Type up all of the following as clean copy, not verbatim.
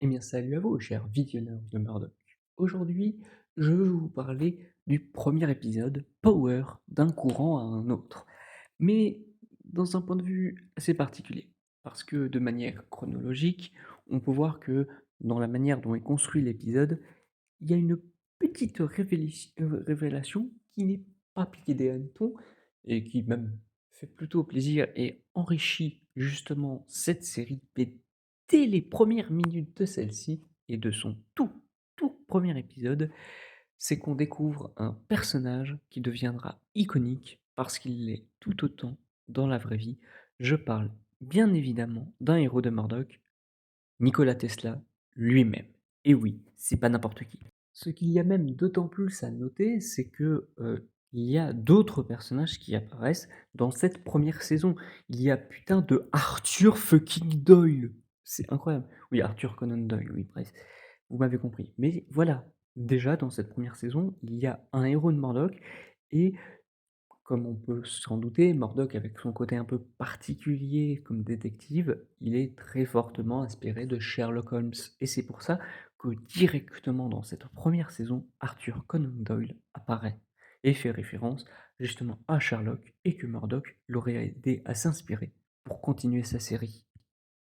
Eh bien, salut à vous, chers visionneurs de Murdoch. Aujourd'hui, je veux vous parler du premier épisode, Power, d'un courant à un autre. Mais dans un point de vue assez particulier. Parce que de manière chronologique, on peut voir que dans la manière dont est construit l'épisode, il y a une petite révélation qui n'est pas piquée des hannetons et qui même fait plutôt plaisir et enrichit justement cette série. Mais dès les premières minutes de celle-ci et de son tout premier épisode, c'est qu'on découvre un personnage qui deviendra iconique parce qu'il l'est tout autant dans la vraie vie. Je parle bien évidemment d'un héros de Murdoch, Nikola Tesla lui-même. Et oui, c'est pas n'importe qui. Ce qu'il y a même d'autant plus à noter, c'est que, il y a d'autres personnages qui apparaissent dans cette première saison. Il y a putain de Arthur fucking Doyle! C'est incroyable. Oui, Arthur Conan Doyle, oui, bref, vous m'avez compris. Mais voilà, déjà dans cette première saison, il y a un héros de Murdoch et comme on peut s'en douter, Murdoch, avec son côté un peu particulier comme détective, il est très fortement inspiré de Sherlock Holmes. Et c'est pour ça que directement dans cette première saison, Arthur Conan Doyle apparaît et fait référence justement à Sherlock et que Murdoch l'aurait aidé à s'inspirer pour continuer sa série.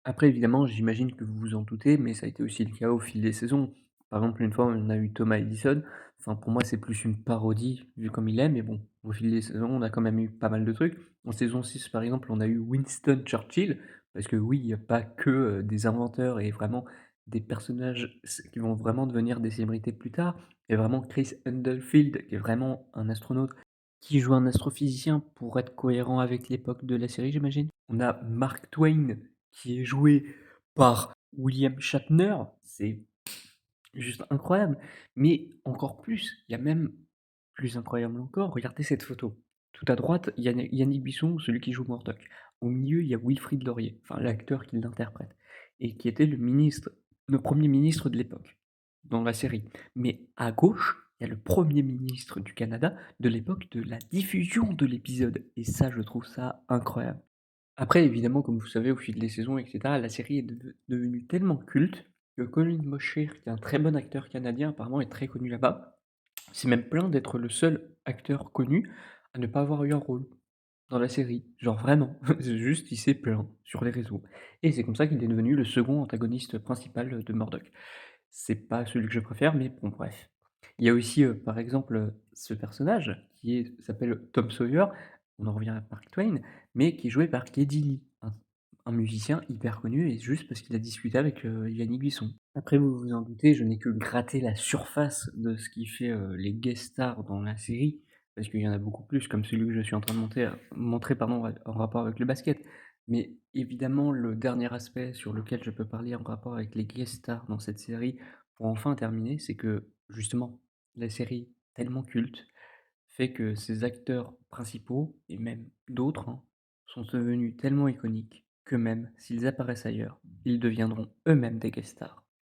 Après évidemment, j'imagine que vous vous en doutez, mais ça a été aussi le cas au fil des saisons. Par exemple, une fois, on a eu Thomas Edison. Enfin, pour moi, c'est plus une parodie, vu comme il est, mais bon, au fil des saisons, on a quand même eu pas mal de trucs. En saison 6, par exemple, on a eu Winston Churchill, parce que oui, il n'y a pas que des inventeurs et vraiment des personnages qui vont vraiment devenir des célébrités plus tard. Il y a vraiment Chris Hadfield, qui est vraiment un astronaute, qui joue un astrophysicien pour être cohérent avec l'époque de la série, j'imagine. On a Mark Twain, qui est joué par William Shatner, c'est juste incroyable. Mais encore plus, il y a même plus incroyable encore, regardez cette photo. Tout à droite, il y a Yannick Bisson, celui qui joue Murdoch. Au milieu, il y a Wilfrid Laurier, enfin l'acteur qui l'interprète, et qui était le premier ministre de l'époque, dans la série. Mais à gauche, il y a le premier ministre du Canada de l'époque de la diffusion de l'épisode. Et ça, je trouve ça incroyable. Après, évidemment, comme vous savez, au fil des saisons, et cetera, la série est devenue tellement culte que Colin Mosher, qui est un très bon acteur canadien, apparemment est très connu là-bas, s'est même plaint d'être le seul acteur connu à ne pas avoir eu un rôle dans la série. Genre vraiment, c'est juste il s'est plaint sur les réseaux et c'est comme ça qu'il est devenu le second antagoniste principal de Murdoch. C'est pas celui que je préfère, mais bon bref. Il y a aussi, par exemple, ce personnage s'appelle Tom Sawyer, on en revient à Mark Twain, mais qui est joué par Geddy Lee, un musicien hyper connu et juste parce qu'il a discuté avec, Yannick Bisson. Après vous vous en doutez, je n'ai que gratté la surface de ce qui fait, les guest stars dans la série, parce qu'il y en a beaucoup plus comme celui que je suis en train de montrer pardon, en rapport avec le basket. Mais évidemment, le dernier aspect sur lequel je peux parler en rapport avec les guest stars dans cette série, pour enfin terminer, c'est que justement, la série tellement culte fait que ces acteurs principaux et même d'autres, hein, sont devenus tellement iconiques que même s'ils apparaissent ailleurs, ils deviendront eux-mêmes des guest stars.